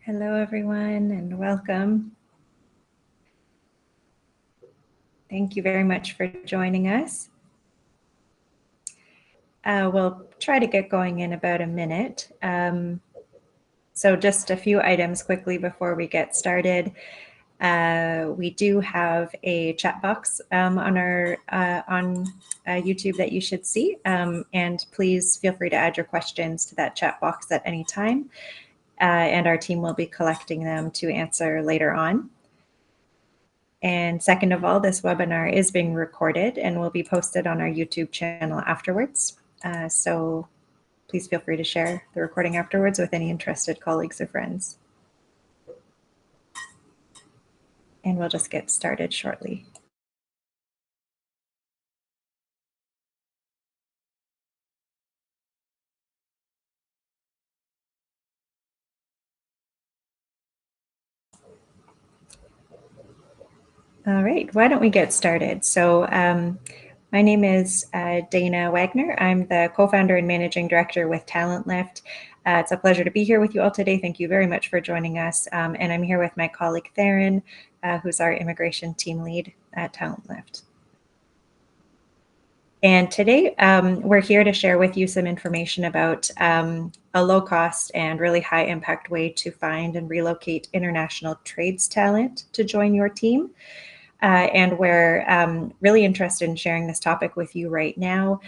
Hello, everyone, and welcome. Thank you very much for joining us. We'll try to get going in about a minute. So just a few items quickly before we get started. We do have a chat box on YouTube that you should see, and please feel free to add your questions to that chat box at any time, and our team will be collecting them to answer later on. And second of all, this webinar is being recorded and will be posted on our YouTube channel afterwards. So please feel free to share the recording afterwards with any interested colleagues or friends. And we'll just get started shortly. All right, why don't we get started? So my name is Dana Wagner. I'm the co-founder and managing director with TalentLift. It's a pleasure to be here with you all today. Thank you very much for joining us. And I'm here with my colleague Theron, who's our immigration team lead at TalentLift. And today we're here to share with you some information about a low cost and really high impact way to find and relocate international trades talent to join your team. And we're really interested in sharing this topic with you right now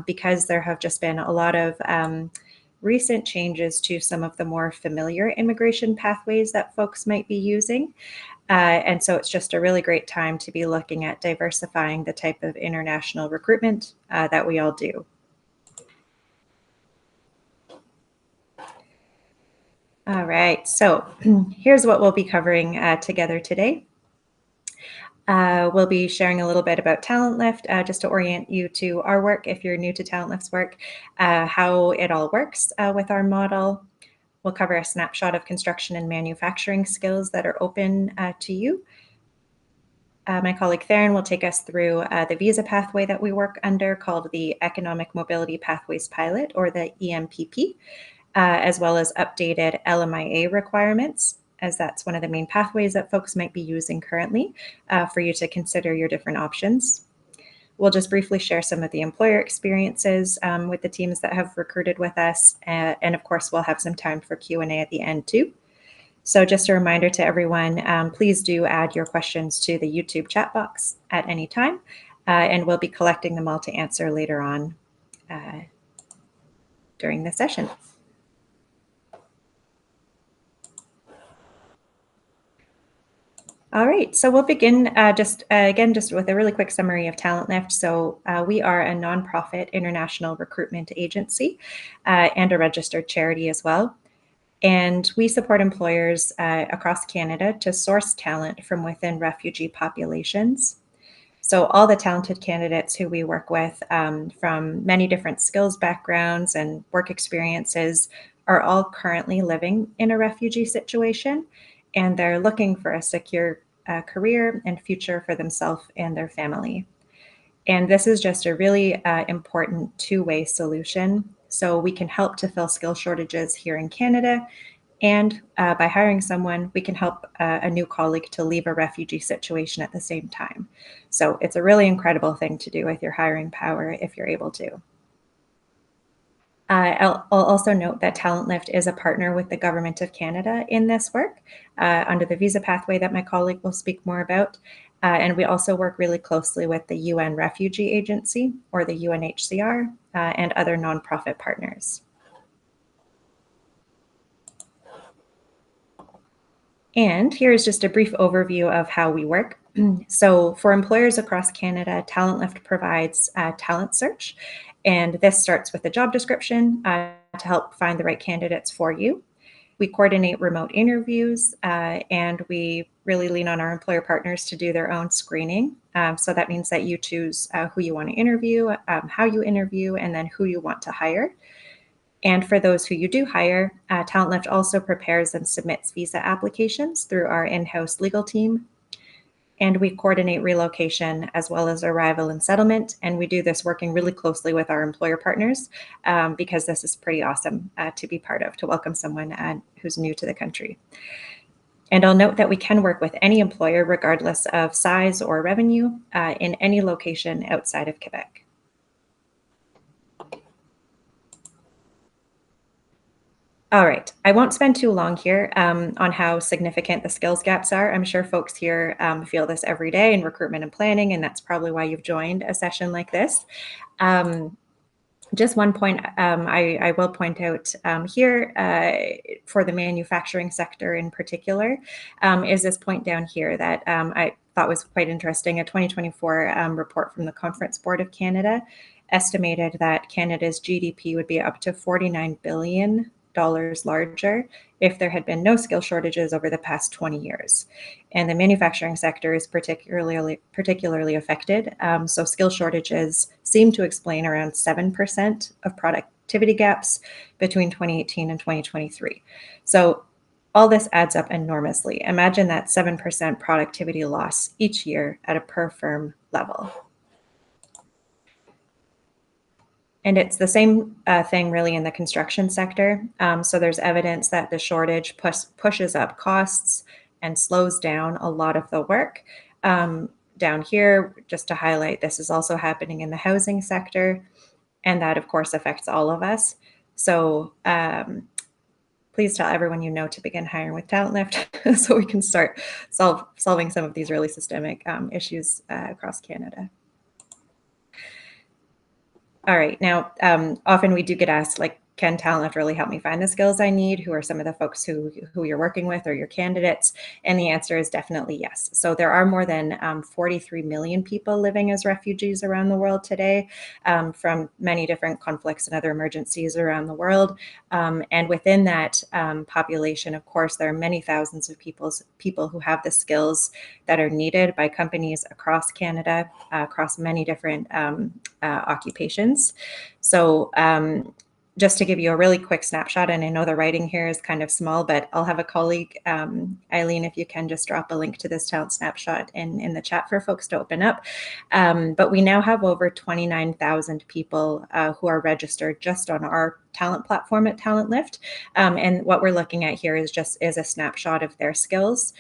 because there have just been a lot of recent changes to some of the more familiar immigration pathways that folks might be using. And so it's just a really great time to be looking at diversifying the type of international recruitment that we all do. All right, so here's what we'll be covering together today. We'll be sharing a little bit about TalentLift, just to orient you to our work if you're new to TalentLift's work, how it all works with our model. We'll cover a snapshot of construction and manufacturing skills that are open to you. My colleague Theron will take us through the visa pathway that we work under called the Economic Mobility Pathways Pilot, or the EMPP, as well as updated LMIA requirements, as that's one of the main pathways that folks might be using currently for you to consider your different options. We'll just briefly share some of the employer experiences with the teams that have recruited with us. And of course, we'll have some time for Q&A at the end too. So just a reminder to everyone, please do add your questions to the YouTube chat box at any time, and we'll be collecting them all to answer later on during the session. All right, so we'll begin just with a really quick summary of TalentLift. So we are a nonprofit international recruitment agency and a registered charity as well. And we support employers across Canada to source talent from within refugee populations. So all the talented candidates who we work with from many different skills backgrounds and work experiences are all currently living in a refugee situation, and they're looking for a secure career and future for themselves and their family. And this is just a really important two-way solution. So we can help to fill skill shortages here in Canada, and by hiring someone, we can help a new colleague to leave a refugee situation at the same time. So it's a really incredible thing to do with your hiring power if you're able to. I'll also note that TalentLift is a partner with the Government of Canada in this work under the visa pathway that my colleague will speak more about. And we also work really closely with the UN Refugee Agency, or the UNHCR, and other nonprofit partners. And here's just a brief overview of how we work. So for employers across Canada, TalentLift provides talent search. And this starts with a job description to help find the right candidates for you. We coordinate remote interviews, and we really lean on our employer partners to do their own screening. So that means that you choose who you want to interview, how you interview, and then who you want to hire. And for those who you do hire, TalentLift also prepares and submits visa applications through our in-house legal team. and we coordinate relocation as well as arrival and settlement. And we do this working really closely with our employer partners because this is pretty awesome to be part of, to welcome someone who's new to the country. And I'll note that we can work with any employer, regardless of size or revenue, in any location outside of Quebec. All right, I won't spend too long here on how significant the skills gaps are. I'm sure folks here feel this every day in recruitment and planning, and that's probably why you've joined a session like this. Just one point I will point out here for the manufacturing sector in particular is this point down here that I thought was quite interesting. A 2024 report from the Conference Board of Canada estimated that Canada's GDP would be up to $49 billion larger if there had been no skill shortages over the past 20 years. And the manufacturing sector is particularly affected. So skill shortages seem to explain around 7% of productivity gaps between 2018 and 2023. So all this adds up enormously. Imagine that 7% productivity loss each year at a per firm level. And it's the same thing really in the construction sector. So there's evidence that the shortage pushes up costs and slows down a lot of the work. Down here, just to highlight, this is also happening in the housing sector, and that of course affects all of us. So please tell everyone you know to begin hiring with TalentLift so we can start solving some of these really systemic issues across Canada. All right. Now, often we do get asked, like, can TalentLift really help me find the skills I need? Who are some of the folks who you're working with or your candidates? And the answer is definitely yes. So there are more than 43 million people living as refugees around the world today from many different conflicts and other emergencies around the world. And within that population, of course, there are many thousands of people who have the skills that are needed by companies across Canada, across many different occupations. So just to give you a really quick snapshot, and I know the writing here is kind of small, but I'll have a colleague, Eileen, if you can just drop a link to this talent snapshot in the chat for folks to open up. But we now have over 29,000 people who are registered just on our talent platform at TalentLift. And what we're looking at here is a snapshot of their skills.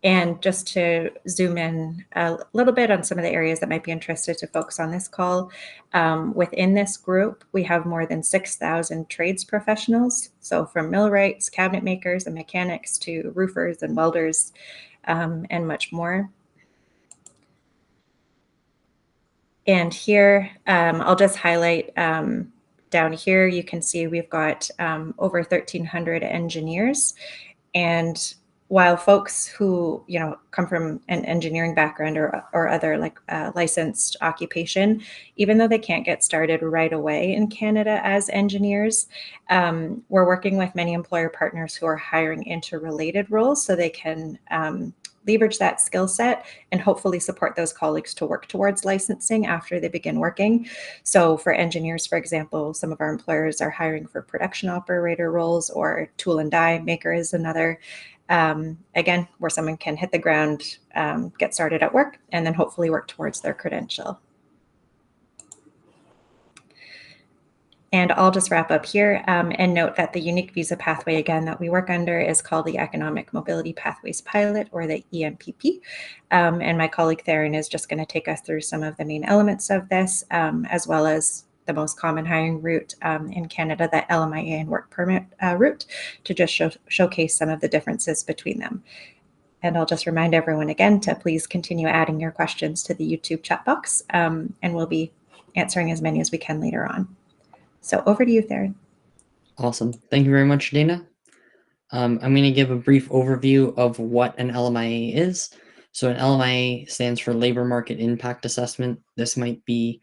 And just to zoom in a little bit on some of the areas that might be interested to folks on this call, within this group, we have more than 6,000 trades professionals. So from millwrights, cabinet makers, and mechanics to roofers and welders, and much more. And here, I'll just highlight down here, you can see we've got over 1,300 engineers. And while folks who come from an engineering background or other licensed occupation, even though they can't get started right away in Canada as engineers, we're working with many employer partners who are hiring into related roles so they can leverage that skill set and hopefully support those colleagues to work towards licensing after they begin working. So for engineers, for example, some of our employers are hiring for production operator roles, or tool and die maker is another. Again, where someone can hit the ground, get started at work, and then hopefully work towards their credential. And I'll just wrap up here and note that the unique visa pathway, again, that we work under is called the Economic Mobility Pathways Pilot, or the EMPP. And my colleague Theron is just going to take us through some of the main elements of this, as well as the most common hiring route in Canada, the LMIA and work permit route, to just showcase some of the differences between them. And I'll just remind everyone again to please continue adding your questions to the YouTube chat box, and we'll be answering as many as we can later on. So over to you, Theron. Awesome. Thank you very much, Dana. I'm going to give a brief overview of what an LMIA is. So an LMIA stands for Labor Market Impact Assessment. This might be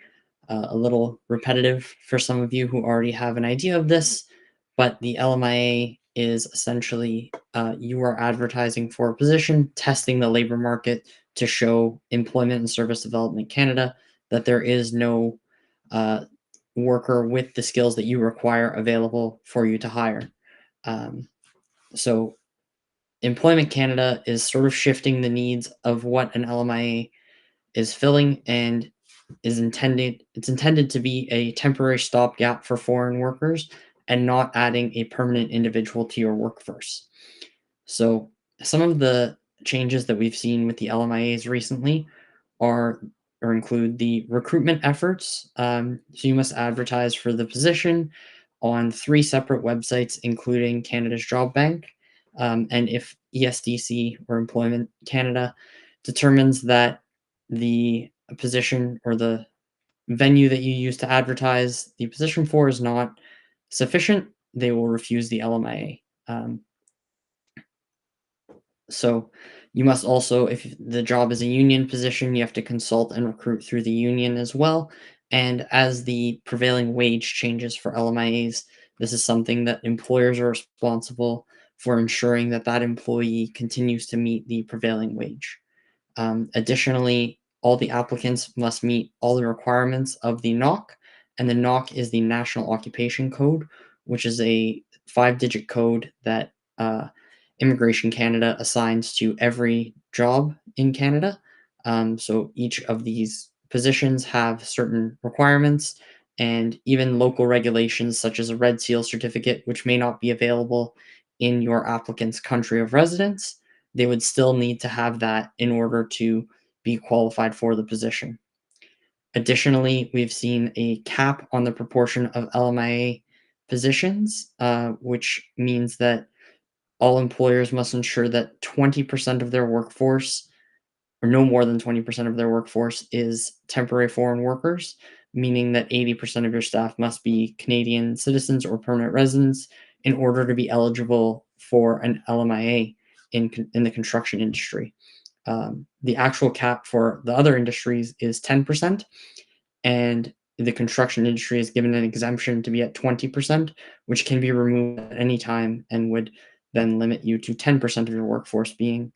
a little repetitive for some of you who already have an idea of this, but the LMIA is essentially you are advertising for a position, testing the labor market to show Employment and Service Development Canada that there is no worker with the skills that you require available for you to hire. So Employment Canada is sort of shifting the needs of what an LMIA is filling, and it's intended to be a temporary stopgap for foreign workers and not adding a permanent individual to your workforce. So some of the changes that we've seen with the LMIAs recently are or include the recruitment efforts. So you must advertise for the position on 3 separate websites, including Canada's Job Bank. And if ESDC or Employment Canada determines that the position or the venue that you use to advertise the position for is not sufficient, they will refuse the LMIA. So you must also, if the job is a union position, you have to consult and recruit through the union as well. And as the prevailing wage changes for LMIAs, this is something that employers are responsible for ensuring that that employee continues to meet the prevailing wage. Additionally, all the applicants must meet all the requirements of the NOC, and the NOC is the National Occupation Code, which is a 5-digit code that Immigration Canada assigns to every job in Canada. So each of these positions have certain requirements and even local regulations, such as a Red Seal certificate, which may not be available in your applicant's country of residence. They would still need to have that in order to be qualified for the position. Additionally, we've seen a cap on the proportion of LMIA positions, which means that all employers must ensure that 20% of their workforce, or no more than 20% of their workforce, is temporary foreign workers, meaning that 80% of your staff must be Canadian citizens or permanent residents in order to be eligible for an LMIA in the construction industry. The actual cap for the other industries is 10%, and the construction industry is given an exemption to be at 20%, which can be removed at any time and would then limit you to 10% of your workforce being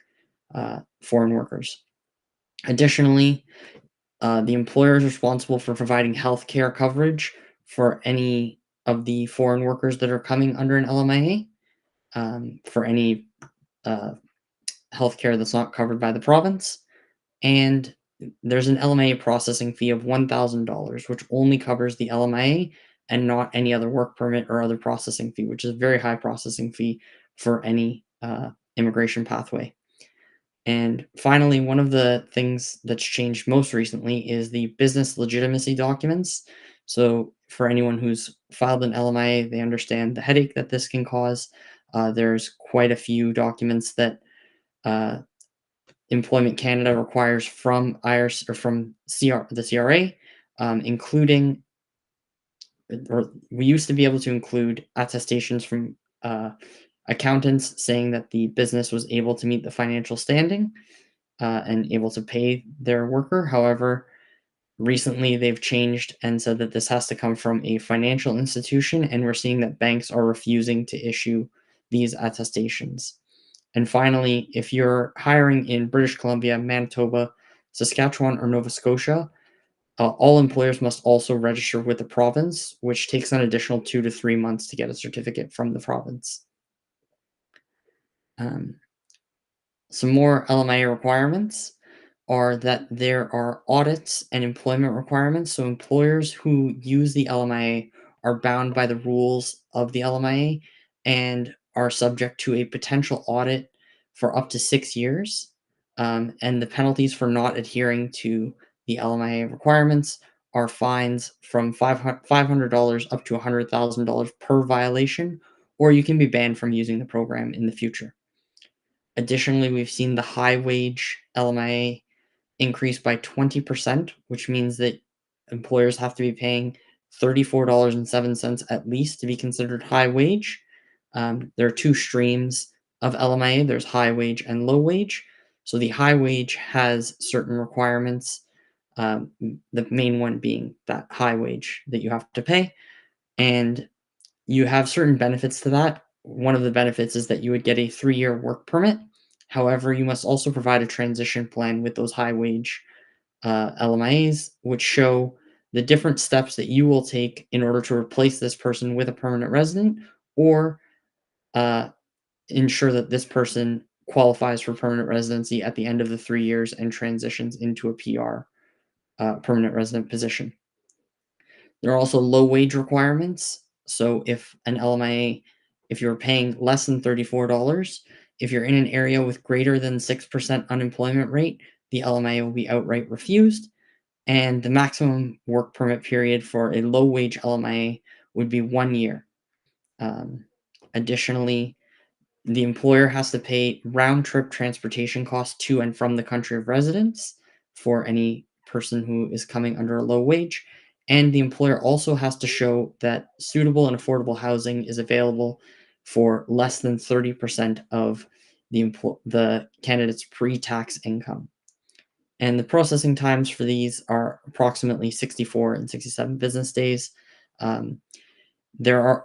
foreign workers. Additionally, the employer is responsible for providing health care coverage for any of the foreign workers that are coming under an LMIA, for any uh, health care that's not covered by the province. And there's an LMIA processing fee of $1,000, which only covers the LMIA and not any other work permit or other processing fee, which is a very high processing fee for any immigration pathway. And finally, one of the things that's changed most recently is the business legitimacy documents. So, for anyone who's filed an LMIA, they understand the headache that this can cause. There's quite a few documents that uh, Employment Canada requires from IRS or from the CRA, including, or we used to be able to include attestations from accountants saying that the business was able to meet the financial standing and able to pay their worker. However, recently they've changed and said that this has to come from a financial institution, and we're seeing that banks are refusing to issue these attestations. And finally, if you're hiring in British Columbia, Manitoba, Saskatchewan, or Nova Scotia, all employers must also register with the province, which takes an additional 2 to 3 months to get a certificate from the province. Um, some more LMIA requirements are that there are audits and employment requirements. So employers who use the LMIA are bound by the rules of the LMIA and are subject to a potential audit for up to 6 years. And the penalties for not adhering to the LMIA requirements are fines from $500 up to $100,000 per violation, or you can be banned from using the program in the future. Additionally, we've seen the high wage LMIA increase by 20%, which means that employers have to be paying $34.07 at least to be considered high wage. There are 2 streams of LMIA, there's high wage and low wage. So the high wage has certain requirements, the main one being that high wage that you have to pay. And you have certain benefits to that. One of the benefits is that you would get a 3-year work permit. However, you must also provide a transition plan with those high wage LMIAs, which show the different steps that you will take in order to replace this person with a permanent resident, or uh, ensure that this person qualifies for permanent residency at the end of the 3 years and transitions into a PR, permanent resident position. There are also low wage requirements. So if you're paying less than $34, if you're in an area with greater than 6% unemployment rate, the LMIA will be outright refused. And the maximum work permit period for a low wage LMIA would be 1 year. Um, Additionally, the employer has to pay round trip transportation costs to and from the country of residence for any person who is coming under a low wage. And the employer also has to show that suitable and affordable housing is available for less than 30% of the candidate's pre-tax income. And the processing times for these are approximately 64 and 67 business days. Um,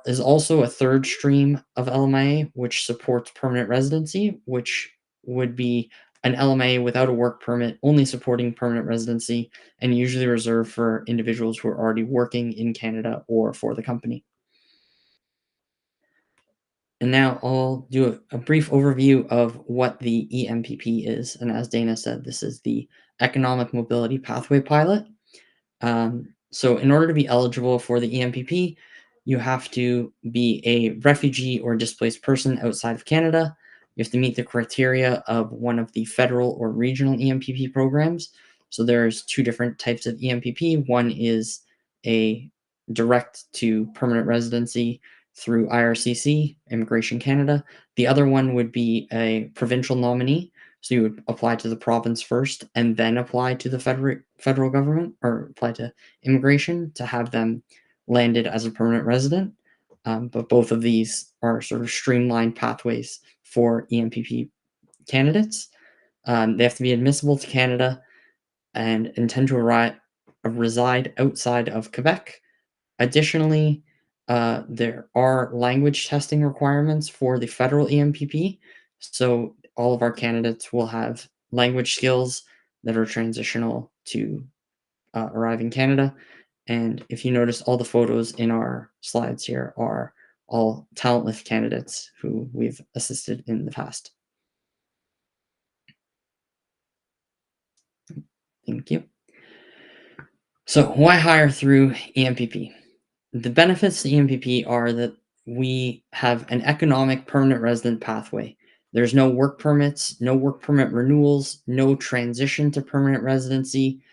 is also a third stream of LMIA which supports permanent residency, which would be an LMIA without a work permit, only supporting permanent residency, and usually reserved for individuals who are already working in Canada or for the company. And now I'll do a brief overview of what the EMPP is. And as Dana said, this is the Economic Mobility Pathway Pilot. So in order to be eligible for the EMPP, you have to be a refugee or displaced person outside of Canada. You have to meet the criteria of one of the federal or regional EMPP programs. So there's two different types of EMPP. One is a direct to permanent residency through IRCC, Immigration Canada. The other one would be a provincial nominee. So you would apply to the province first and then apply to the federal government or apply to immigration to have them landed as a permanent resident. But both of these are sort of streamlined pathways for EMPP candidates. They have to be admissible to Canada and intend to reside outside of Quebec. Additionally, there are language testing requirements for the federal EMPP. So all of our candidates will have language skills that are transitional to arrive in Canada. And if you notice, all the photos in our slides here are all TalentLift candidates who we've assisted in the past. Thank you. So why hire through EMPP? The benefits to EMPP are that we have an economic permanent resident pathway. There's no work permits, no work permit renewals, no transition to permanent residency.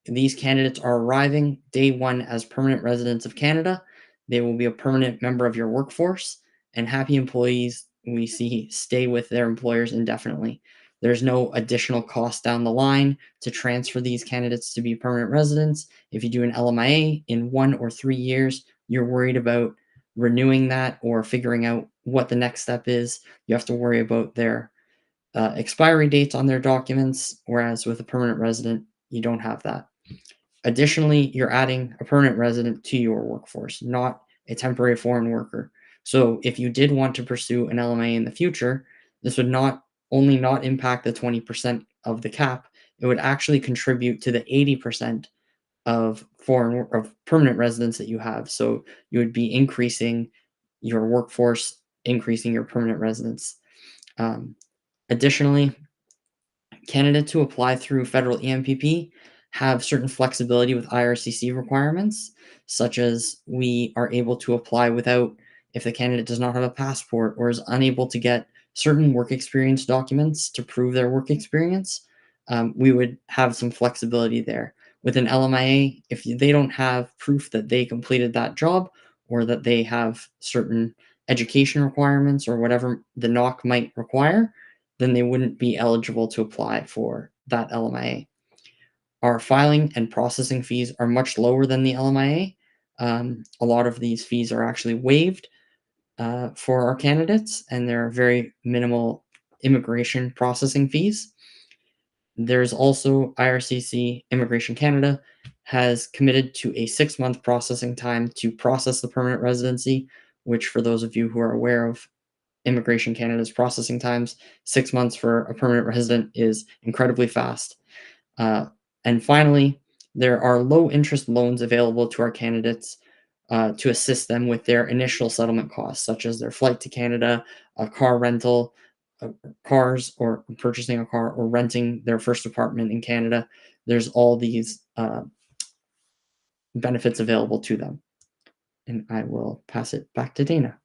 These candidates are arriving day one as permanent residents of Canada. They will be a permanent member of your workforce, and happy employees we see stay with their employers indefinitely. There's no additional cost down the line to transfer these candidates to be permanent residents. If you do an LMIA in 1 or 3 years, you're worried about renewing that or figuring out what the next step is. You have to worry about their expiry dates on their documents, whereas with a permanent resident, you don't have that. Additionally, you're adding a permanent resident to your workforce, not a temporary foreign worker. So if you did want to pursue an LMA in the future, this would not only not impact the 20% of the cap, it would actually contribute to the 80% of permanent residents that you have. So you would be increasing your workforce, increasing your permanent residents. Additionally, candidates who apply through federal EMPP have certain flexibility with IRCC requirements, such as we are able to apply without, if the candidate does not have a passport or is unable to get certain work experience documents to prove their work experience, we would have some flexibility there. With an LMIA, if they don't have proof that they completed that job or that they have certain education requirements or whatever the NOC might require, then they wouldn't be eligible to apply for that LMIA. Our filing and processing fees are much lower than the LMIA. A lot of these fees are actually waived for our candidates, and there are very minimal immigration processing fees. There's also IRCC, Immigration Canada has committed to a 6-month processing time to process the permanent residency, which, for those of you who are aware of Immigration Canada's processing times, 6 months for a permanent resident is incredibly fast. And finally, there are low interest loans available to our candidates to assist them with their initial settlement costs, such as their flight to Canada, a car rental, cars or purchasing a car or renting their first apartment in Canada, there's all these benefits available to them. And I will pass it back to Dana.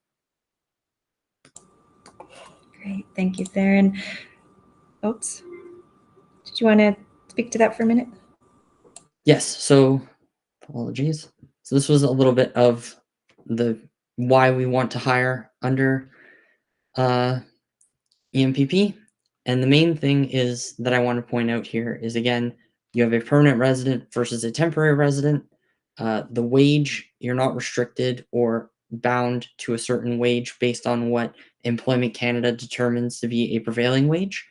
Great, thank you, Theron. Oops, did you want to speak to that for a minute? Yes, so apologies. So this was a little bit of the why we want to hire under EMPP. And the main thing is that I want to point out here is, again, you have a permanent resident versus a temporary resident. The wage, you're not restricted or bound to a certain wage based on what Employment Canada determines to be a prevailing wage.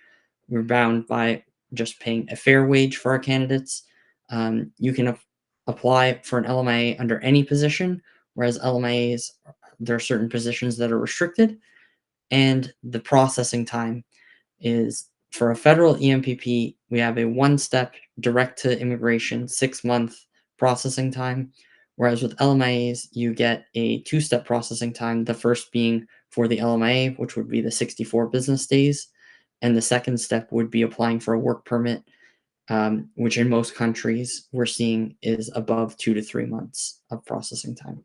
We're bound by just paying a fair wage for our candidates. You can apply for an LMIA under any position, whereas LMIAs, there are certain positions that are restricted. And the processing time is for a federal EMPP, we have a one-step direct to immigration 6-month processing time, whereas with LMIAs, you get a two-step processing time, the first being for the LMIA, which would be the 64 business days, and the second step would be applying for a work permit, which in most countries we're seeing is above 2 to 3 months of processing time.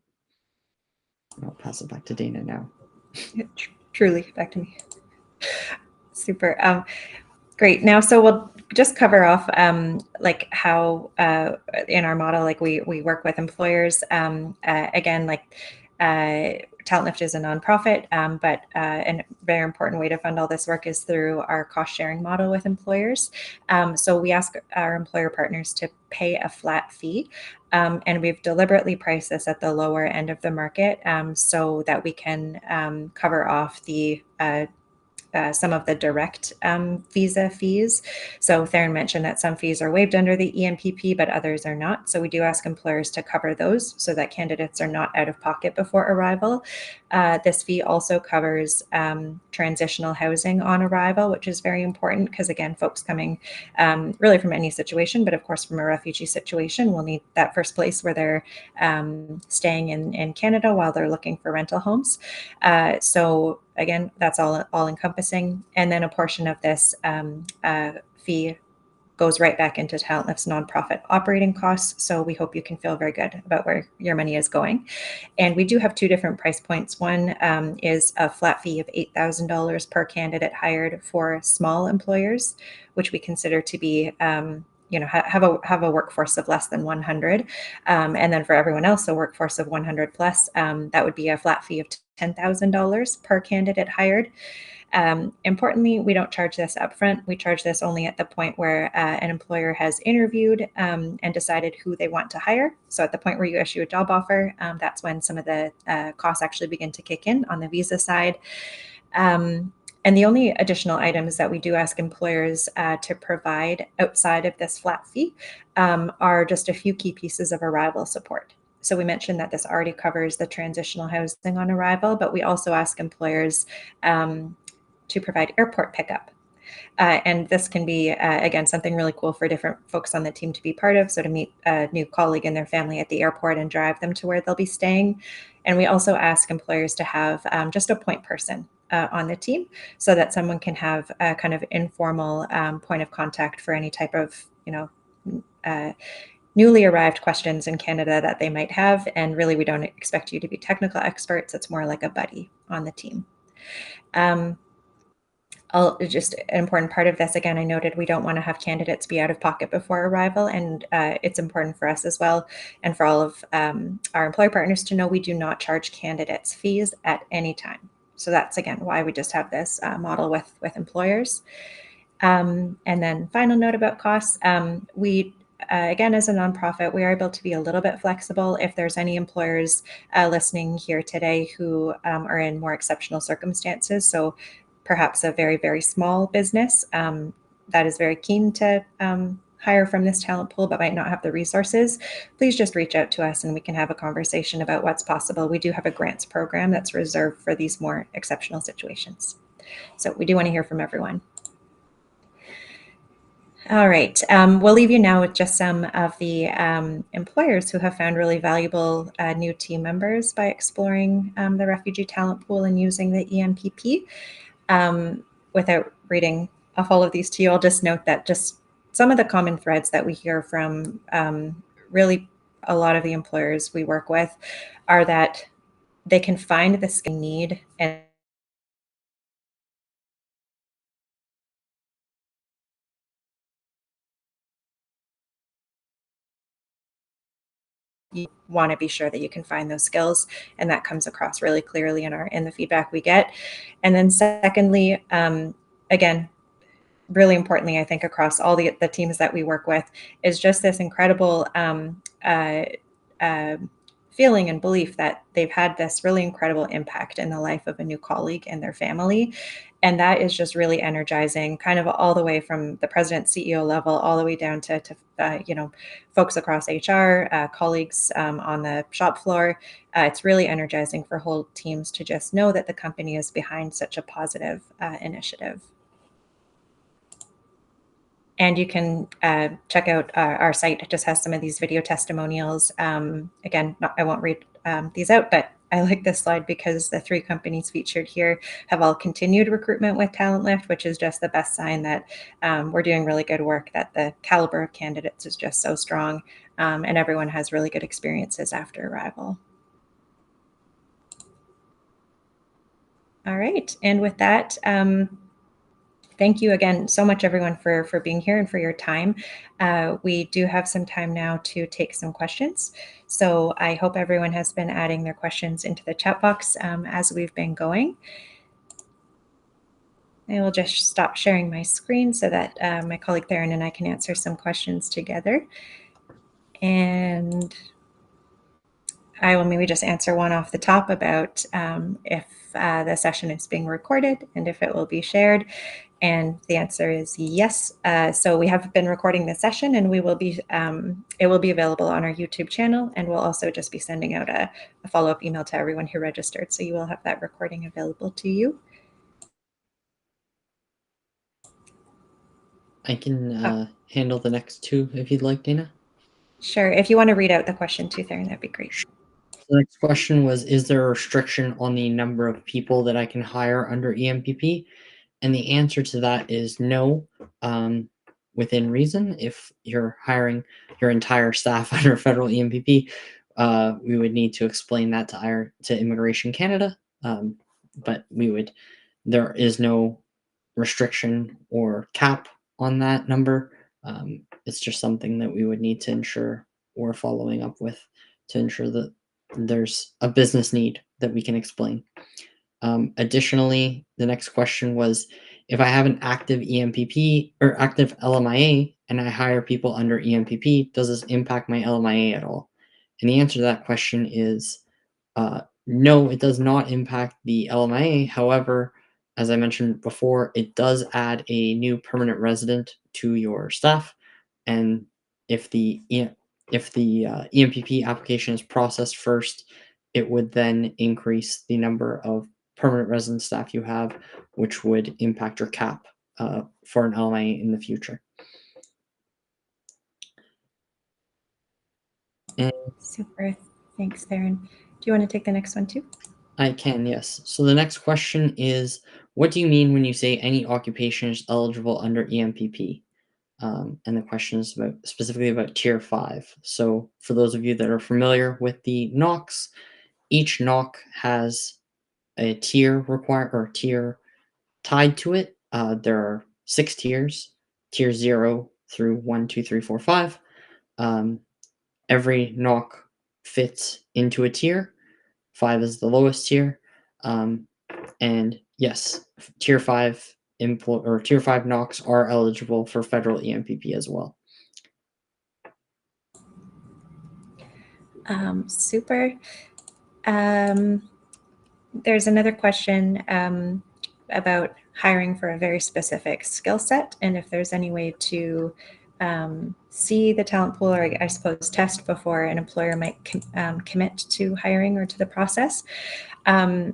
I'll pass it back to Dana now. Truly, back to me. Super. Great. Now, so we'll just cover off like how in our model, like we work with employers. Again, like TalentLift is a nonprofit, but a very important way to fund all this work is through our cost sharing model with employers. So we ask our employer partners to pay a flat fee, and we've deliberately priced this at the lower end of the market so that we can cover off the some of the direct visa fees. So Theron mentioned that some fees are waived under the EMPP, but others are not. So we do ask employers to cover those so that candidates are not out of pocket before arrival. This fee also covers transitional housing on arrival, which is very important because, again, folks coming really from any situation, but of course from a refugee situation, will need that first place where they're staying in Canada while they're looking for rental homes. So again, that's all encompassing. And then a portion of this fee goes right back into TalentLift's nonprofit operating costs. So we hope you can feel very good about where your money is going. And we do have two different price points. One is a flat fee of $8,000 per candidate hired for small employers, which we consider to be have a workforce of less than 100. And then for everyone else, a workforce of 100 plus, that would be a flat fee of $10,000 per candidate hired. Importantly, we don't charge this upfront. We charge this only at the point where an employer has interviewed and decided who they want to hire. So at the point where you issue a job offer, that's when some of the costs actually begin to kick in on the visa side. And the only additional items that we do ask employers to provide outside of this flat fee are just a few key pieces of arrival support. So we mentioned that this already covers the transitional housing on arrival, but we also ask employers to provide airport pickup. And this can be, again, something really cool for different folks on the team to be part of. So to meet a new colleague and their family at the airport and drive them to where they'll be staying. And we also ask employers to have just a point person on the team so that someone can have a kind of informal point of contact for any type of, newly arrived questions in Canada that they might have. And really, we don't expect you to be technical experts. It's more like a buddy on the team. Just an important part of this, again, I noted we don't want to have candidates be out of pocket before arrival, and it's important for us as well, and for all of our employer partners to know we do not charge candidates fees at any time. So that's, again, why we just have this model with employers. And then final note about costs, we again, as a nonprofit, we are able to be a little bit flexible. If there's any employers listening here today who are in more exceptional circumstances, so perhaps a very, very small business that is very keen to hire from this talent pool but might not have the resources, please just reach out to us and we can have a conversation about what's possible. We do have a grants program that's reserved for these more exceptional situations. So we do want to hear from everyone. All right, we'll leave you now with just some of the employers who have found really valuable new team members by exploring the refugee talent pool and using the EMPP. without reading off all of these to you, I'll just note that just some of the common threads that we hear from really a lot of the employers we work with are that they can find the skill need and you want to be sure that you can find those skills, and that comes across really clearly in the feedback we get. And then secondly, again, really importantly, I think across all the teams that we work with, is just this incredible uh, feeling and belief that they've had this really incredible impact in the life of a new colleague and their family. And that is just really energizing, kind of all the way from the president, CEO level, all the way down to folks across HR, colleagues on the shop floor. It's really energizing for whole teams to just know that the company is behind such a positive initiative. And you can check out our site. It just has some of these video testimonials. Again, I won't read these out, but I like this slide because the 3 companies featured here have all continued recruitment with TalentLift, which is just the best sign that we're doing really good work, that the caliber of candidates is just so strong, and everyone has really good experiences after arrival. All right, and with that, thank you again so much, everyone, for being here and for your time. We do have some time now to take some questions. So I hope everyone has been adding their questions into the chat box as we've been going. I will just stop sharing my screen so that my colleague Theron and I can answer some questions together. And I will maybe just answer one off the top about if the session is being recorded and if it will be shared. And the answer is yes. So we have been recording the session, and it will be available on our YouTube channel, and we'll also just be sending out a follow-up email to everyone who registered. So you will have that recording available to you. I can handle the next 2 if you'd like, Dana. Sure. If you want to read out the question too, Theron, that'd be great. The next question was, is there a restriction on the number of people that I can hire under EMPP? And the answer to that is no, within reason. If you're hiring your entire staff under federal EMPP, we would need to explain that to Immigration Canada. But there is no restriction or cap on that number. It's just something that we would need to ensure we're following up with to ensure that there's a business need that we can explain. Additionally, the next question was, if I have an active EMPP or active LMIA and I hire people under EMPP, does this impact my LMIA at all? And the answer to that question is no, it does not impact the LMIA. However, as I mentioned before, it does add a new permanent resident to your staff. And if the EMPP application is processed first, it would then increase the number of permanent resident staff you have, which would impact your cap for an LMIA in the future. And Super. Thanks, Theron. Do you want to take the next one too? I can, yes. So the next question is, what do you mean when you say any occupation is eligible under EMPP? And the question is specifically about Tier 5. So for those of you that are familiar with the NOCs, each NOC has a tier tier tied to it. There are 6 tiers, tier 0 through 1, 2, 3, 4, 5. Every NOC fits into a tier. 5 is the lowest tier. And yes, tier 5 tier 5 NOCs are eligible for federal EMPP as well. Super. There's another question about hiring for a very specific skill set, and if there's any way to see the talent pool, or I suppose test before an employer might commit to hiring or to the process. Yeah,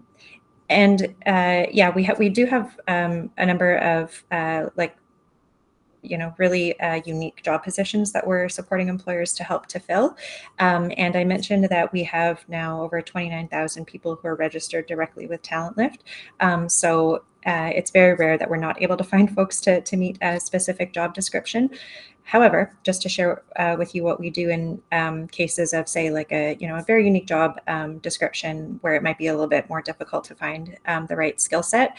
we do have a number of really unique job positions that we're supporting employers to help to fill. And I mentioned that we have now over 29,000 people who are registered directly with TalentLift. So it's very rare that we're not able to find folks to meet a specific job description. However, just to share with you what we do in cases of, say, like a very unique job description where it might be a little bit more difficult to find the right skill set.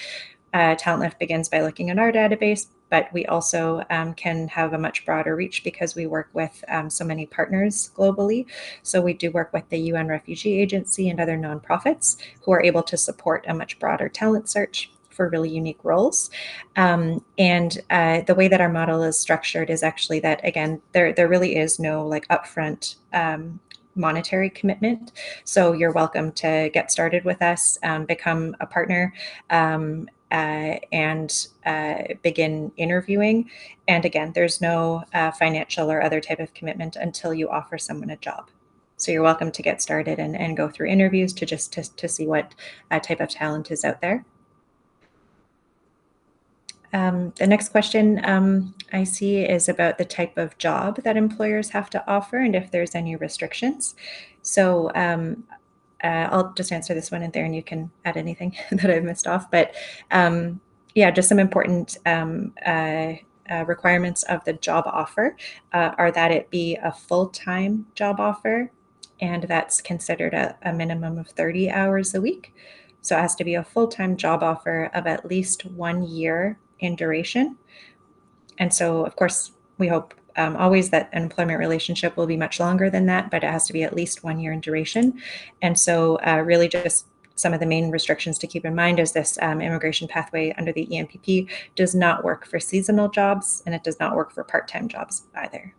TalentLift begins by looking at our database, but we also can have a much broader reach because we work with so many partners globally. So we do work with the UN Refugee Agency and other nonprofits who are able to support a much broader talent search for really unique roles. And the way that our model is structured is actually that, again, there really is no like upfront monetary commitment. So you're welcome to get started with us, become a partner, and begin interviewing. And again, there's no financial or other type of commitment until you offer someone a job. So you're welcome to get started and go through interviews to see what type of talent is out there. The next question I see is about the type of job that employers have to offer and if there's any restrictions. So I'll just answer this one, and there, and you can add anything that I've missed off. But yeah, just some important requirements of the job offer are that it be a full-time job offer, and that's considered a minimum of 30 hours a week. So it has to be a full-time job offer of at least 1 year in duration. And so, of course, we hope always that an employment relationship will be much longer than that, but it has to be at least 1 year in duration. And so really just some of the main restrictions to keep in mind is this immigration pathway under the EMPP does not work for seasonal jobs, and it does not work for part-time jobs either.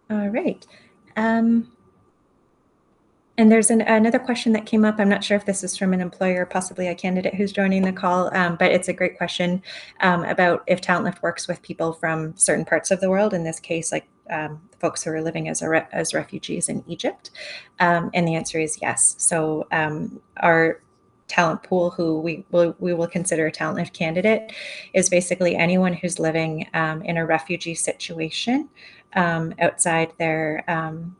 All right. And there's another question that came up. I'm not sure if this is from an employer, possibly a candidate who's joining the call, but it's a great question about if TalentLift works with people from certain parts of the world, in this case, like folks who are living as refugees in Egypt. And the answer is yes. So our talent pool, who we will consider a TalentLift candidate, is basically anyone who's living in a refugee situation outside their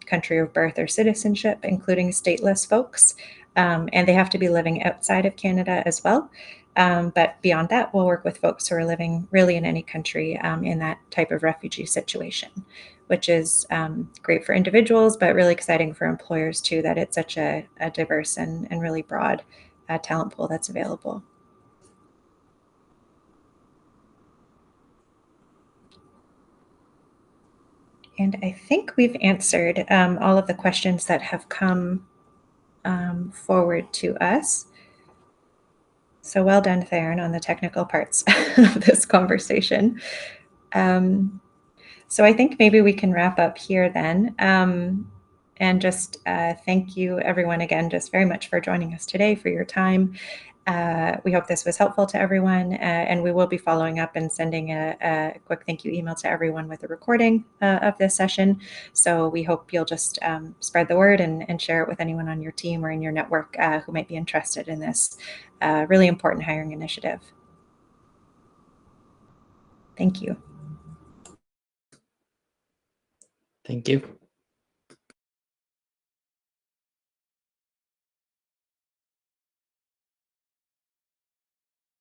country of birth or citizenship, including stateless folks. And they have to be living outside of Canada as well. But beyond that, we'll work with folks who are living really in any country in that type of refugee situation, which is great for individuals, but really exciting for employers too, that it's such a diverse and really broad talent pool that's available. And I think we've answered all of the questions that have come forward to us. So well done, Theron, on the technical parts of this conversation. So I think maybe we can wrap up here then. And just thank you, everyone, again, just very much for joining us today, for your time. We hope this was helpful to everyone, and we will be following up and sending a quick thank you email to everyone with a recording of this session. So we hope you'll just spread the word and share it with anyone on your team or in your network who might be interested in this really important hiring initiative. Thank you. Thank you.